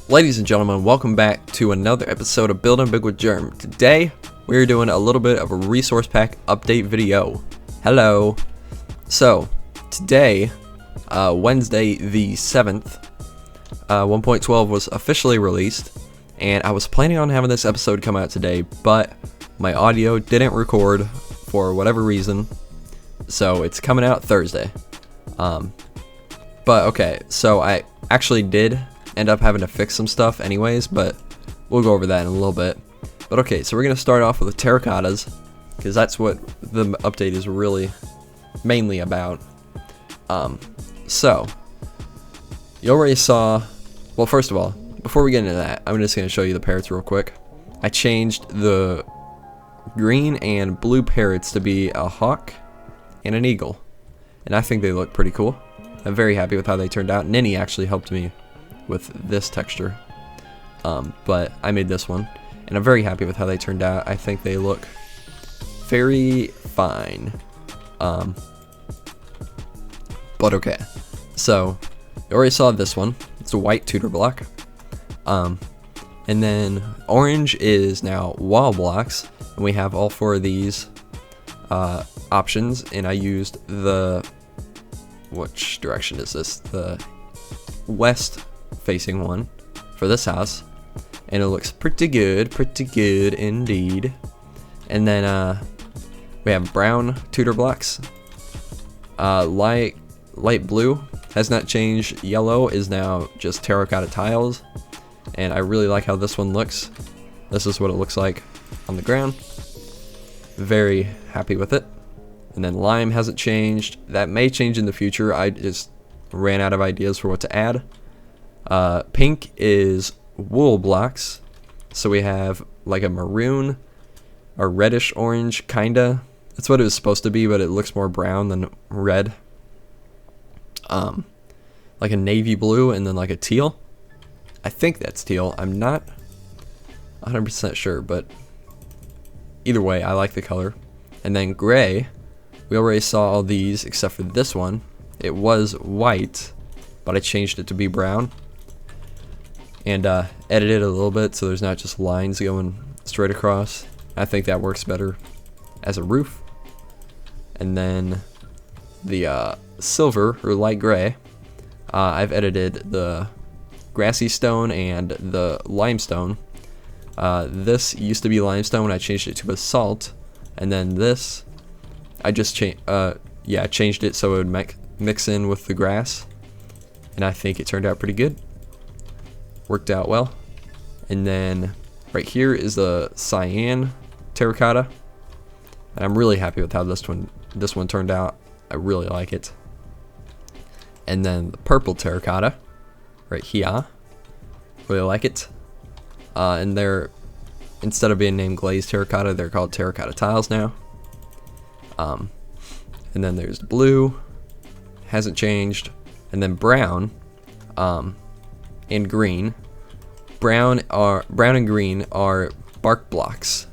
Ladies and gentlemen, welcome back to another episode of Building Big with Jerm. Today, we're doing a little bit of a resource pack update video. Hello. So, today, Wednesday the 7th, 1.12 was officially released, and I was planning on having this episode come out today, but my audio didn't record for whatever reason, so it's coming out Thursday. But okay, so I actually did end up having to fix some stuff anyways, but we'll go over that in a little bit. But okay, so we're going to start off with the terracottas, because that's what the update is really mainly about. So, you already saw, well, first of all, before we get into that, I'm just going to show you the parrots real quick. I changed the green and blue parrots to be a hawk and an eagle, and I think they look pretty cool. I'm very happy with how they turned out. Ninny actually helped me with this texture, but I made this one, and I'm very happy with how they turned out. I think they look very fine. But okay, so you already saw this one. It's a white tutor block, and then orange is now wall blocks, and we have all four of these options, and I used the, which direction is this? The west facing one for this house, and it looks pretty good indeed. And then we have brown tutor blocks, light blue has not changed, yellow is now just terracotta tiles, and I really like how this one looks. This is what it looks like on the ground. Very happy with it. And then lime hasn't changed. That may change in the future. I just ran out of ideas for what to add. Pink is wool blocks, so we have like a maroon or reddish orange, kinda. That's what it was supposed to be, but it looks more brown than red. Like a navy blue, and then like a teal. I think that's teal. I'm not 100% sure, but either way, I like the color. And then gray, we already saw all these except for this one. It was white, but I changed it to be brown and edited it a little bit so there's not just lines going straight across. I think that works better as a roof. And then the silver or light gray, I've edited the grassy stone and the limestone. This used to be limestone, I changed it to basalt, and then this I just changed it so it would mix in with the grass, and I think it turned out pretty good. Worked out well. And then right here is the cyan terracotta, and I'm really happy with how this one turned out. I really like it. And then the purple terracotta right here, really like it. And they're, instead of being named glazed terracotta, they're called terracotta tiles now. And then there's blue, hasn't changed, and then brown, and green. Brown and green are bark blocks,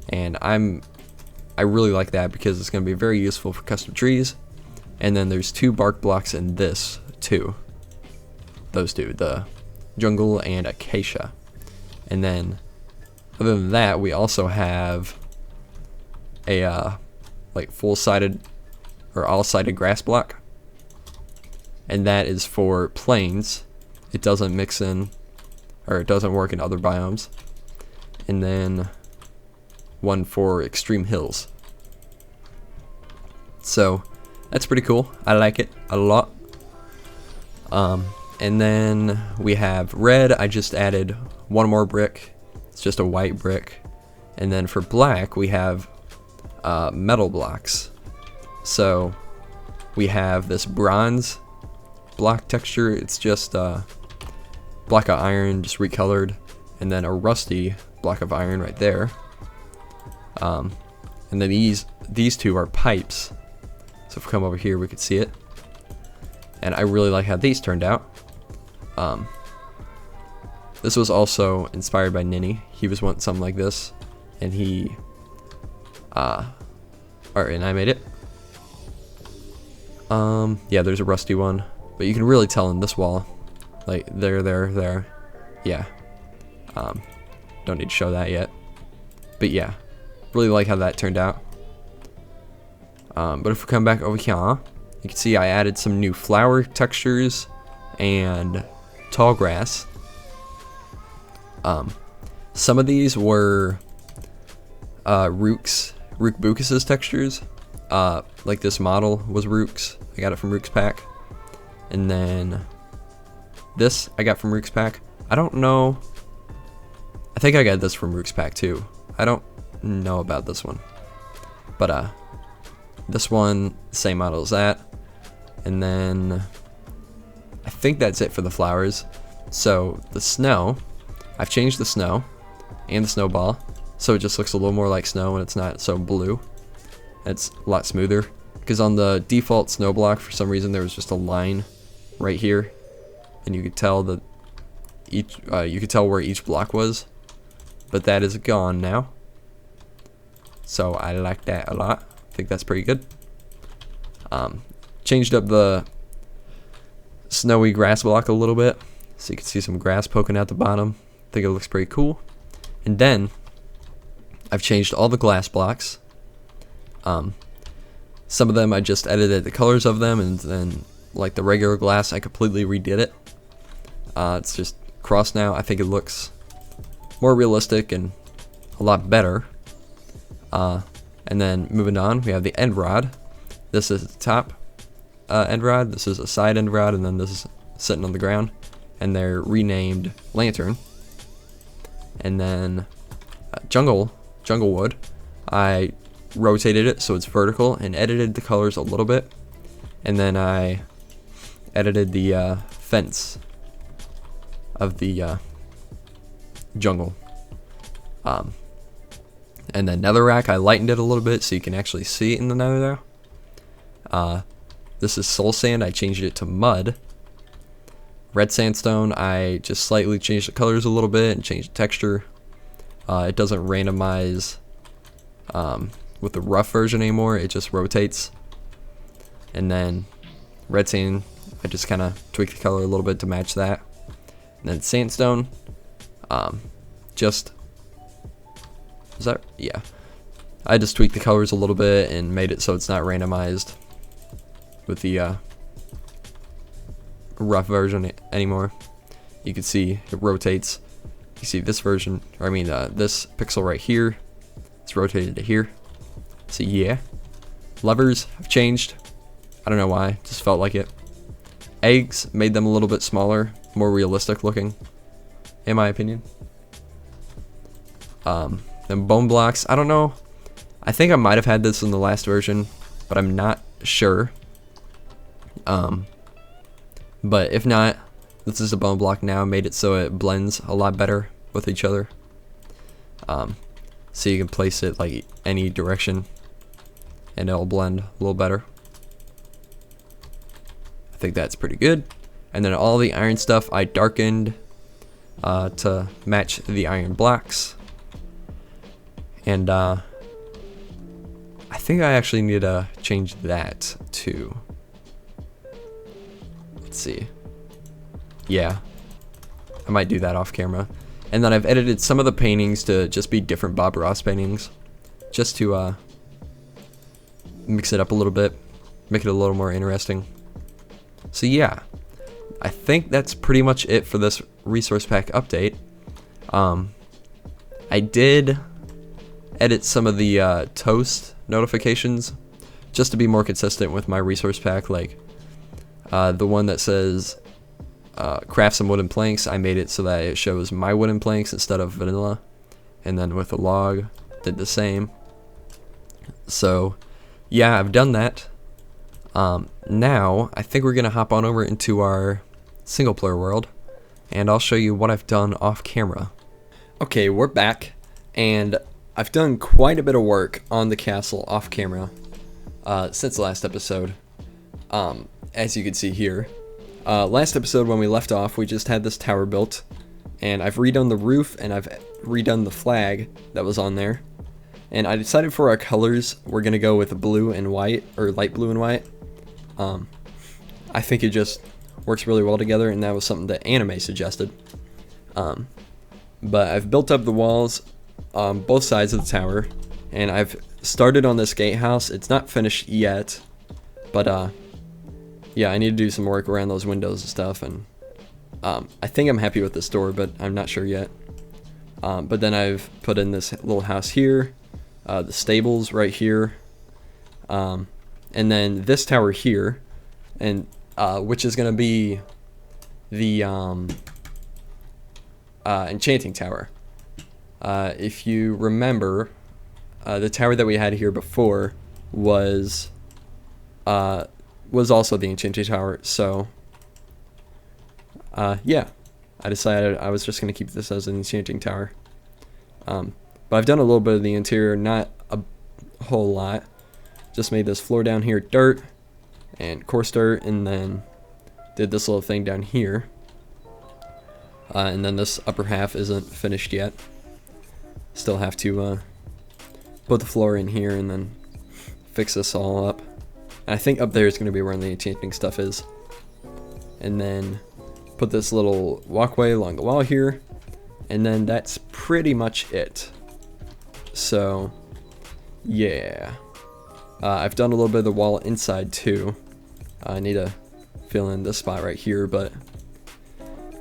and I really like that because it's going to be very useful for custom trees. And then there's two bark blocks in this too. Those two, the jungle and acacia. And then other than that, we also have a like full-sided or all-sided grass block, and that is for plains. It doesn't mix in, or it doesn't work in other biomes. And then one for extreme hills. So that's pretty cool. I like it a lot. And then we have red. I just added one more brick. It's just a white brick. And then for black, we have metal blocks. So we have this bronze block texture. It's just a block of iron just recolored, and then a rusty block of iron right there. And then these two are pipes. So if we come over here, we could see it. And I really like how these turned out. This was also inspired by Ninny. He was wanting something like this, and and I made it. Yeah, there's a rusty one, but you can really tell in this wall Like there. Yeah. Don't need to show that yet. But yeah, really like how that turned out. But if we come back over here, you can see I added some new flower textures and tall grass. Some of these were Rook Bukas's textures. Like this model was Rook's. I got it from Rook's pack. And then this I got from Rook's pack. I don't know. I think I got this from Rook's pack too. I don't know about this one. But this one, same model as that. And then I think that's it for the flowers. So the snow, I've changed the snow and the snowball, so it just looks a little more like snow and it's not so blue. It's a lot smoother, because on the default snow block, for some reason there was just a line right here, and you could tell that you could tell where each block was, but that is gone now. So I like that a lot. I think that's pretty good. Changed up the snowy grass block a little bit, so you can see some grass poking out the bottom. I think it looks pretty cool. And then I've changed all the glass blocks. Some of them I just edited the colors of them, and then like the regular glass I completely redid it. It's just crossed now. I think it looks more realistic and a lot better. And then moving on, we have the end rod. This is the top end rod, this is a side end rod, and then this is sitting on the ground, and they're renamed lantern. And then jungle wood, I rotated it so it's vertical and edited the colors a little bit, and then I edited the fence of the jungle. And then netherrack, I lightened it a little bit so you can actually see it in the nether there. This is soul sand, I changed it to mud. Red sandstone, I just slightly changed the colors a little bit and changed the texture. It doesn't randomize with the rough version anymore, it just rotates. And then red sand, I just kind of tweaked the color a little bit to match that. And then sandstone, yeah. I just tweaked the colors a little bit and made it so it's not randomized with the rough version anymore. You can see it rotates. You see this version, or I mean this pixel right here, it's rotated to here. So yeah, levers have changed. I don't know why, just felt like it. Eggs made them a little bit smaller, more realistic looking, in my opinion. Then bone blocks, I don't know. I think I might have had this in the last version, but I'm not sure. But if not, this is a bone block now. Made it so it blends a lot better with each other. So you can place it like any direction and it'll blend a little better. I think that's pretty good. And then all the iron stuff I darkened to match the iron blocks. And I think I actually need to change that too. Let's see. Yeah, I might do that off camera. And then I've edited some of the paintings to just be different Bob Ross paintings, just to mix it up a little bit, make it a little more interesting. So yeah, I think that's pretty much it for this resource pack update. I did edit some of the toast notifications just to be more consistent with my resource pack, like the one that says craft some wooden planks, I made it so that it shows my wooden planks instead of vanilla. And then with the log, did the same. So yeah, I've done that. Now I think we're gonna hop on over into our single player world, and I'll show you what I've done off camera. Okay, we're back, and I've done quite a bit of work on the castle off camera since the last episode. As you can see here, last episode when we left off, we just had this tower built, and I've redone the roof and I've redone the flag that was on there. And I decided for our colors, we're gonna go with blue and white, or light blue and white. I think it just works really well together, and that was something that Anime suggested. But I've built up the walls on both sides of the tower, and I've started on this gatehouse. It's not finished yet, but yeah, I need to do some work around those windows and stuff, and I think I'm happy with this door, but I'm not sure yet. But then I've put in this little house here, the stables right here, and then this tower here, and which is going to be the enchanting tower. If you remember, the tower that we had here before was also the enchanting tower, so yeah, I decided I was just going to keep this as an enchanting tower. But I've done a little bit of the interior, not a whole lot. Just made this floor down here dirt and coarse dirt, and then did this little thing down here. And then this upper half isn't finished yet. Still have to put the floor in here and then fix this all up. And I think up there is going to be where the enchanting stuff is. And then put this little walkway along the wall here, and then that's pretty much it. So yeah, I've done a little bit of the wall inside too. I need to fill in this spot right here, but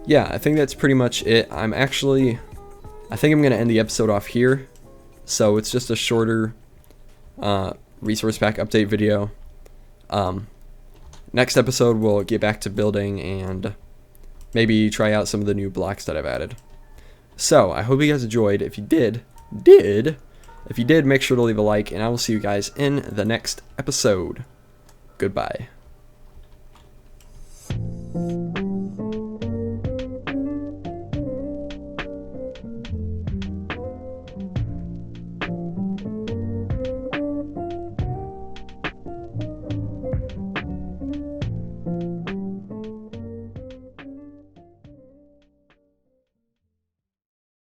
yeah, I think that's pretty much it. I think I'm gonna end the episode off here, so it's just a shorter resource pack update video. Next episode we'll get back to building and maybe try out some of the new blocks that I've added. So I hope you guys enjoyed. If you did, make sure to leave a like, and I will see you guys in the next episode. Goodbye.